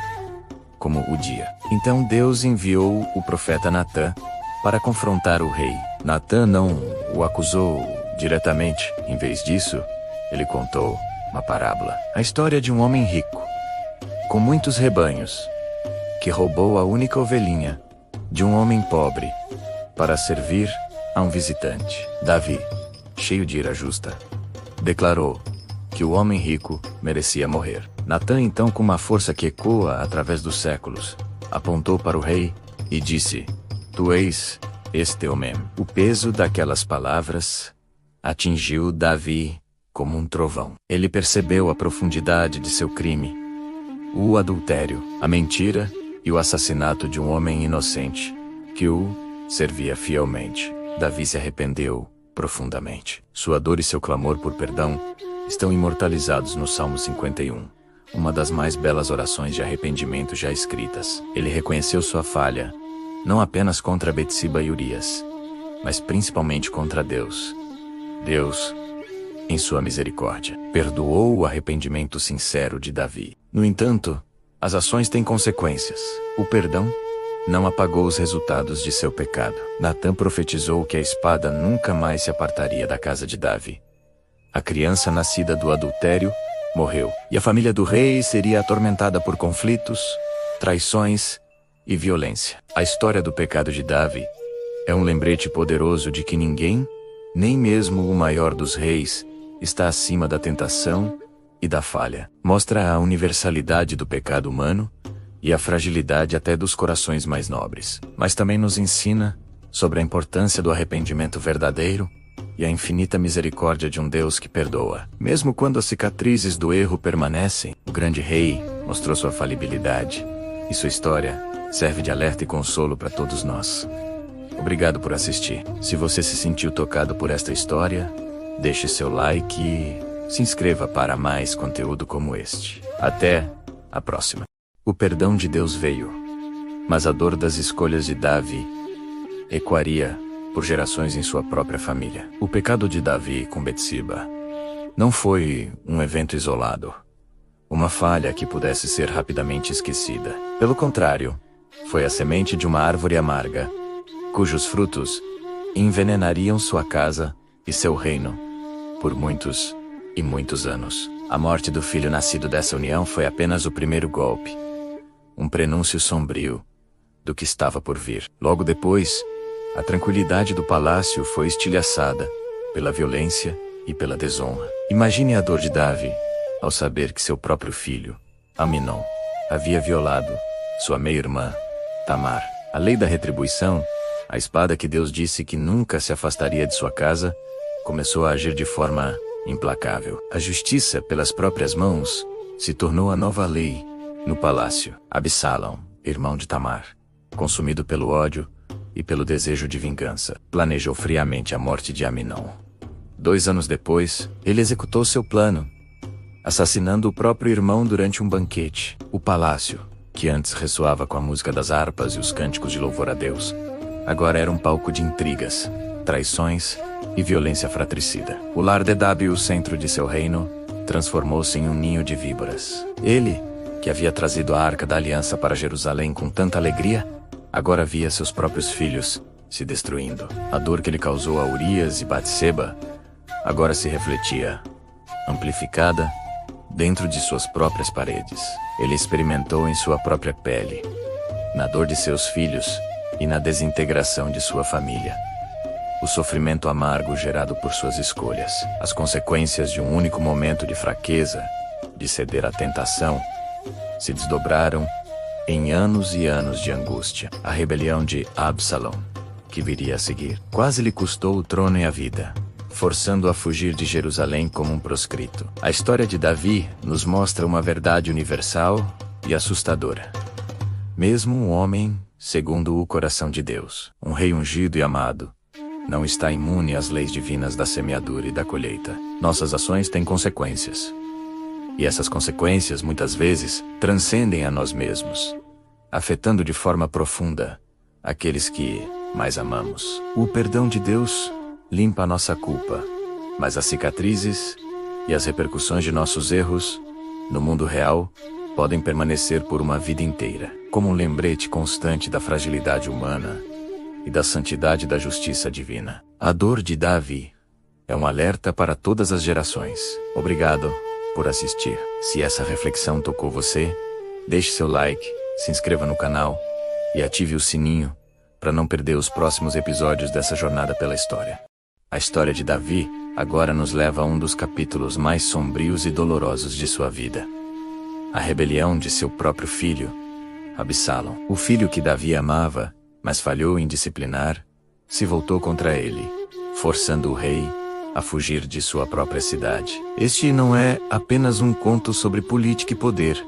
como o dia. Então Deus enviou o profeta Natã para confrontar o rei. Natã não o acusou diretamente. Em vez disso, ele contou uma parábola. A história de um homem rico, com muitos rebanhos, que roubou a única ovelhinha de um homem pobre para servir a um visitante. Davi, cheio de ira justa, declarou que o homem rico merecia morrer. Natã, então, com uma força que ecoa através dos séculos, apontou para o rei e disse: Tu és este homem. O peso daquelas palavras atingiu Davi como um trovão. Ele percebeu a profundidade de seu crime, o adultério, a mentira e o assassinato de um homem inocente, que o servia fielmente. Davi se arrependeu profundamente. Sua dor e seu clamor por perdão estão imortalizados no Salmo 51, uma das mais belas orações de arrependimento já escritas. Ele reconheceu sua falha, não apenas contra Betseba e Urias, mas principalmente contra Deus. Deus, em sua misericórdia, perdoou o arrependimento sincero de Davi. No entanto, as ações têm consequências. O perdão não apagou os resultados de seu pecado. Natã profetizou que a espada nunca mais se apartaria da casa de Davi. A criança nascida do adultério morreu, e a família do rei seria atormentada por conflitos, traições e violência. A história do pecado de Davi é um lembrete poderoso de que ninguém, nem mesmo o maior dos reis, está acima da tentação e da falha. Mostra a universalidade do pecado humano e a fragilidade até dos corações mais nobres. Mas também nos ensina sobre a importância do arrependimento verdadeiro e a infinita misericórdia de um Deus que perdoa. Mesmo quando as cicatrizes do erro permanecem, o grande rei mostrou sua falibilidade, e sua história serve de alerta e consolo para todos nós. Obrigado por assistir. Se você se sentiu tocado por esta história, deixe seu like e se inscreva para mais conteúdo como este. Até a próxima. O perdão de Deus veio, mas a dor das escolhas de Davi ecoaria por gerações em sua própria família. O pecado de Davi com Betseba não foi um evento isolado, uma falha que pudesse ser rapidamente esquecida. Pelo contrário, foi a semente de uma árvore amarga, cujos frutos envenenariam sua casa e seu reino por muitos e muitos anos. A morte do filho nascido dessa união foi apenas o primeiro golpe, um prenúncio sombrio do que estava por vir. Logo depois, a tranquilidade do palácio foi estilhaçada pela violência e pela desonra. Imagine a dor de Davi ao saber que seu próprio filho, Aminon, havia violado sua meia-irmã, Tamar. A lei da retribuição, a espada que Deus disse que nunca se afastaria de sua casa, começou a agir de forma implacável. A justiça pelas próprias mãos se tornou a nova lei no palácio. Absalão, irmão de Tamar, consumido pelo ódio e pelo desejo de vingança, planejou friamente a morte de Aminon. 2 anos depois, ele executou seu plano, assassinando o próprio irmão durante um banquete. O palácio, que antes ressoava com a música das harpas e os cânticos de louvor a Deus, agora era um palco de intrigas, traições e violência fratricida. O lar de Davi, o centro de seu reino, transformou-se em um ninho de víboras. Ele, que havia trazido a Arca da Aliança para Jerusalém com tanta alegria, agora via seus próprios filhos se destruindo. A dor que ele causou a Urias e Batseba agora se refletia, amplificada, dentro de suas próprias paredes. Ele experimentou em sua própria pele, na dor de seus filhos e na desintegração de sua família, o sofrimento amargo gerado por suas escolhas, as consequências de um único momento de fraqueza, de ceder à tentação, se desdobraram em anos e anos de angústia. A rebelião de Absalão, que viria a seguir, quase lhe custou o trono e a vida, forçando-o a fugir de Jerusalém como um proscrito. A história de Davi nos mostra uma verdade universal e assustadora. Mesmo um homem segundo o coração de Deus, um rei ungido e amado, não está imune às leis divinas da semeadura e da colheita. Nossas ações têm consequências. E essas consequências, muitas vezes, transcendem a nós mesmos, afetando de forma profunda aqueles que mais amamos. O perdão de Deus limpa a nossa culpa, mas as cicatrizes e as repercussões de nossos erros, no mundo real, podem permanecer por uma vida inteira, como um lembrete constante da fragilidade humana e da santidade da justiça divina. A dor de Davi é um alerta para todas as gerações. Obrigado por assistir. Se essa reflexão tocou você, deixe seu like, se inscreva no canal e ative o sininho para não perder os próximos episódios dessa jornada pela história. A história de Davi agora nos leva a um dos capítulos mais sombrios e dolorosos de sua vida. A rebelião de seu próprio filho, Absalão. O filho que Davi amava, mas falhou em disciplinar, se voltou contra ele, forçando o rei a fugir de sua própria cidade. Este não é apenas um conto sobre política e poder,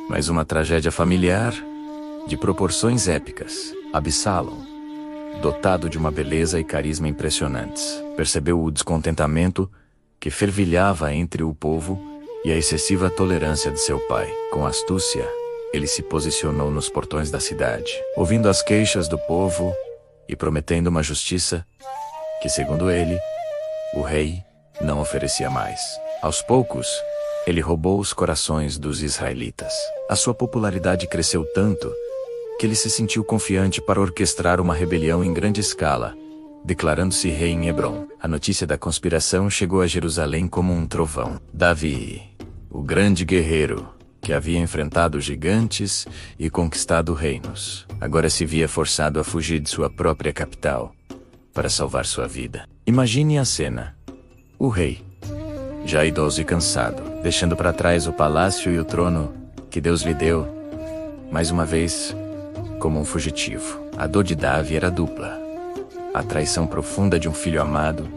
mas uma tragédia familiar de proporções épicas. Absalom, dotado de uma beleza e carisma impressionantes, percebeu o descontentamento que fervilhava entre o povo e a excessiva tolerância de seu pai. Com astúcia, ele se posicionou nos portões da cidade, ouvindo as queixas do povo e prometendo uma justiça que, segundo ele, o rei não oferecia mais. Aos poucos, ele roubou os corações dos israelitas. A sua popularidade cresceu tanto que ele se sentiu confiante para orquestrar uma rebelião em grande escala, declarando-se rei em Hebrom. A notícia da conspiração chegou a Jerusalém como um trovão. Davi, o grande guerreiro, que havia enfrentado gigantes e conquistado reinos, agora se via forçado a fugir de sua própria capital para salvar sua vida. Imagine a cena. O rei, já idoso e cansado, deixando para trás o palácio e o trono que Deus lhe deu, mais uma vez, como um fugitivo. A dor de Davi era dupla: a traição profunda de um filho amado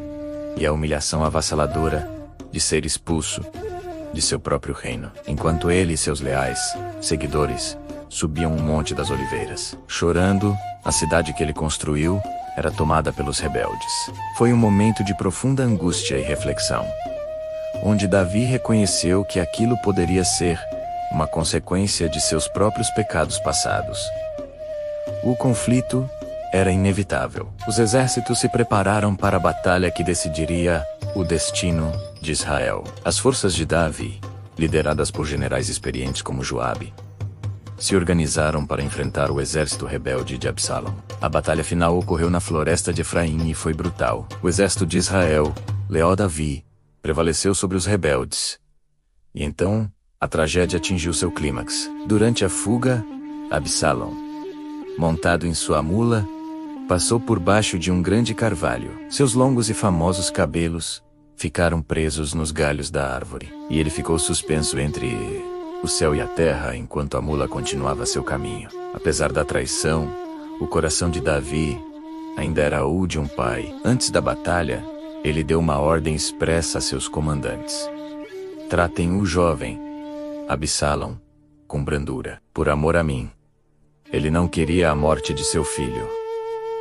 e a humilhação avassaladora de ser expulso de seu próprio reino, enquanto ele e seus leais seguidores subiam um monte das oliveiras. Chorando, a cidade que ele construiu era tomada pelos rebeldes. Foi um momento de profunda angústia e reflexão, onde Davi reconheceu que aquilo poderia ser uma consequência de seus próprios pecados passados. O conflito era inevitável. Os exércitos se prepararam para a batalha que decidiria o destino de Israel. As forças de Davi, lideradas por generais experientes como Joabe, se organizaram para enfrentar o exército rebelde de Absalom. A batalha final ocorreu na floresta de Efraim e foi brutal. O exército de Israel, leal a Davi, prevaleceu sobre os rebeldes. E então, a tragédia atingiu seu clímax. Durante a fuga, Absalom, montado em sua mula, passou por baixo de um grande carvalho. Seus longos e famosos cabelos ficaram presos nos galhos da árvore, e ele ficou suspenso entre o céu e a terra enquanto a mula continuava seu caminho. Apesar da traição, o coração de Davi ainda era o de um pai. Antes da batalha, ele deu uma ordem expressa a seus comandantes: tratem o jovem Absalom com brandura, por amor a mim. Ele não queria a morte de seu filho,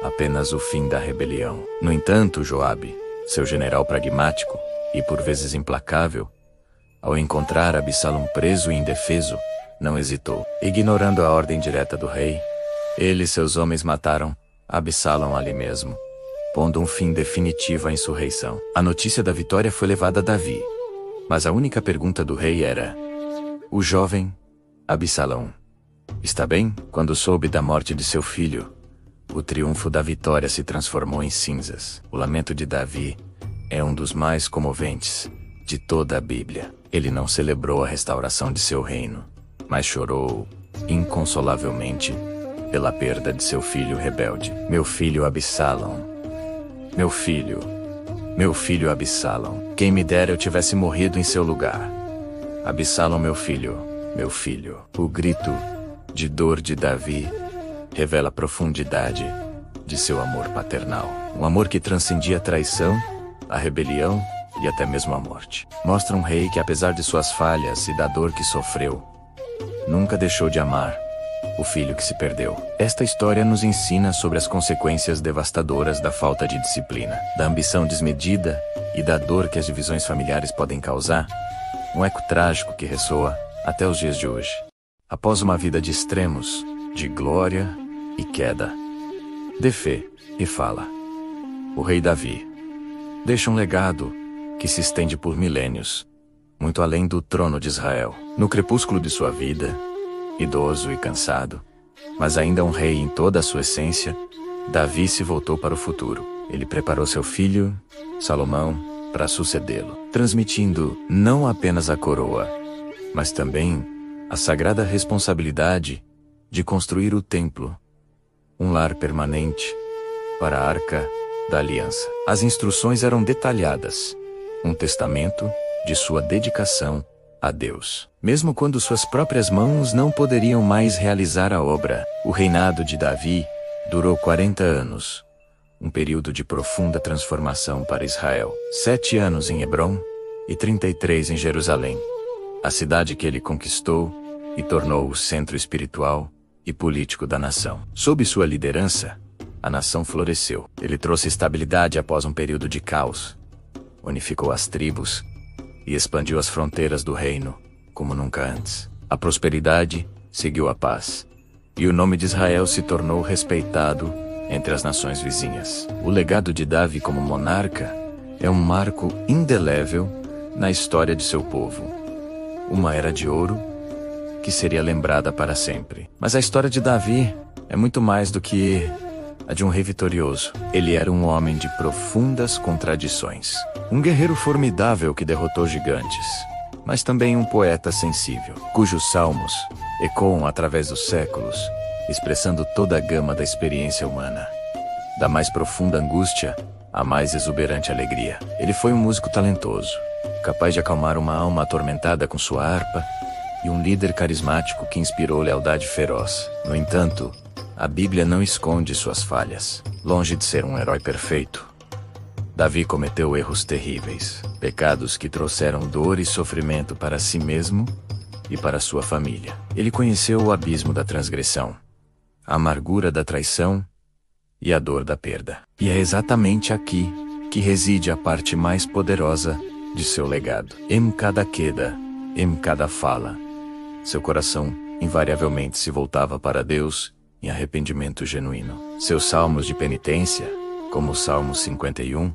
apenas o fim da rebelião. No entanto, Joabe, seu general pragmático e por vezes implacável, ao encontrar Absalom preso e indefeso, não hesitou. Ignorando a ordem direta do rei, ele e seus homens mataram Absalom ali mesmo, pondo um fim definitivo à insurreição. A notícia da vitória foi levada a Davi, mas a única pergunta do rei era: o jovem Absalom está bem? Quando soube da morte de seu filho, o triunfo da vitória se transformou em cinzas. O lamento de Davi é um dos mais comoventes de toda a Bíblia. Ele não celebrou a restauração de seu reino, mas chorou inconsolavelmente pela perda de seu filho rebelde. Meu filho Absalom, meu filho Absalom, quem me dera eu tivesse morrido em seu lugar. Absalom, meu filho. O grito de dor de Davi revela a profundidade de seu amor paternal. Um amor que transcendia a traição, a rebelião e até mesmo a morte. Mostra um rei que, apesar de suas falhas e da dor que sofreu, nunca deixou de amar o filho que se perdeu. Esta história nos ensina sobre as consequências devastadoras da falta de disciplina, da ambição desmedida e da dor que as divisões familiares podem causar, um eco trágico que ressoa até os dias de hoje. Após uma vida de extremos, de glória e queda, de fé e fala, o rei Davi deixa um legado que se estende por milênios, muito além do trono de Israel. No crepúsculo de sua vida, idoso e cansado, mas ainda um rei em toda a sua essência, Davi se voltou para o futuro. Ele preparou seu filho, Salomão, para sucedê-lo, transmitindo não apenas a coroa, mas também a sagrada responsabilidade de construir o templo, um lar permanente para a Arca da Aliança. As instruções eram detalhadas, um testamento de sua dedicação a Deus. Mesmo quando suas próprias mãos não poderiam mais realizar a obra, o reinado de Davi durou 40 anos, um período de profunda transformação para Israel. 7 anos em Hebrom e 33 em Jerusalém, a cidade que ele conquistou e tornou o centro espiritual e político da nação. Sob sua liderança, a nação floresceu. Ele trouxe estabilidade após um período de caos, unificou as tribos e expandiu as fronteiras do reino como nunca antes. A prosperidade seguiu a paz, e o nome de Israel se tornou respeitado entre as nações vizinhas. O legado de Davi como monarca é um marco indelével na história de seu povo. Uma era de ouro que seria lembrada para sempre. Mas a história de Davi é muito mais do que a de um rei vitorioso. Ele era um homem de profundas contradições. Um guerreiro formidável que derrotou gigantes, mas também um poeta sensível, cujos salmos ecoam através dos séculos, expressando toda a gama da experiência humana, da mais profunda angústia à mais exuberante alegria. Ele foi um músico talentoso, capaz de acalmar uma alma atormentada com sua harpa, e um líder carismático que inspirou lealdade feroz. No entanto, a Bíblia não esconde suas falhas. Longe de ser um herói perfeito, Davi cometeu erros terríveis, pecados que trouxeram dor e sofrimento para si mesmo e para sua família. Ele conheceu o abismo da transgressão, a amargura da traição e a dor da perda. E é exatamente aqui que reside a parte mais poderosa de seu legado. Em cada queda, em cada fala, seu coração invariavelmente se voltava para Deus em arrependimento genuíno. Seus salmos de penitência, como o Salmo 51,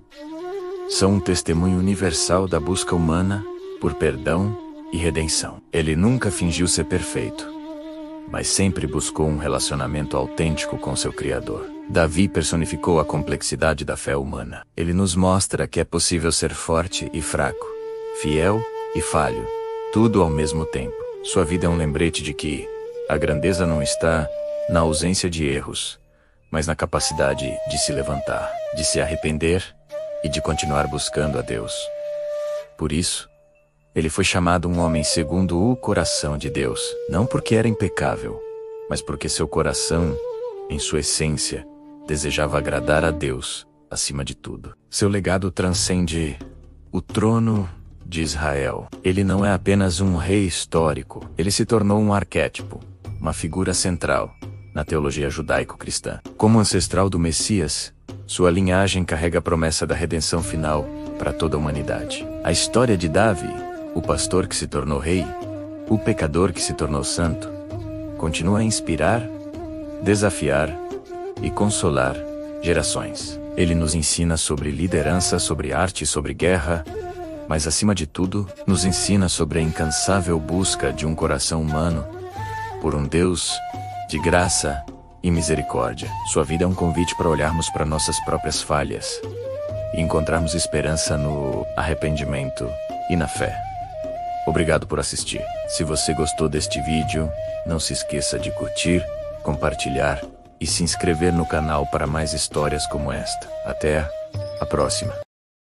são um testemunho universal da busca humana por perdão e redenção. Ele nunca fingiu ser perfeito, mas sempre buscou um relacionamento autêntico com seu Criador. Davi personificou a complexidade da fé humana. Ele nos mostra que é possível ser forte e fraco, fiel e falho, tudo ao mesmo tempo. Sua vida é um lembrete de que a grandeza não está na ausência de erros, mas na capacidade de se levantar, de se arrepender e de continuar buscando a Deus. Por isso, ele foi chamado um homem segundo o coração de Deus, não porque era impecável, mas porque seu coração, em sua essência, desejava agradar a Deus acima de tudo. Seu legado transcende o trono de Israel. Ele não é apenas um rei histórico, ele se tornou um arquétipo, uma figura central na teologia judaico-cristã. Como ancestral do Messias, sua linhagem carrega a promessa da redenção final para toda a humanidade. A história de Davi, o pastor que se tornou rei, o pecador que se tornou santo, continua a inspirar, desafiar e consolar gerações. Ele nos ensina sobre liderança, sobre arte, sobre guerra, mas acima de tudo, nos ensina sobre a incansável busca de um coração humano por um Deus de graça e misericórdia. Sua vida é um convite para olharmos para nossas próprias falhas e encontrarmos esperança no arrependimento e na fé. Obrigado por assistir. Se você gostou deste vídeo, não se esqueça de curtir, compartilhar e se inscrever no canal para mais histórias como esta. Até a próxima.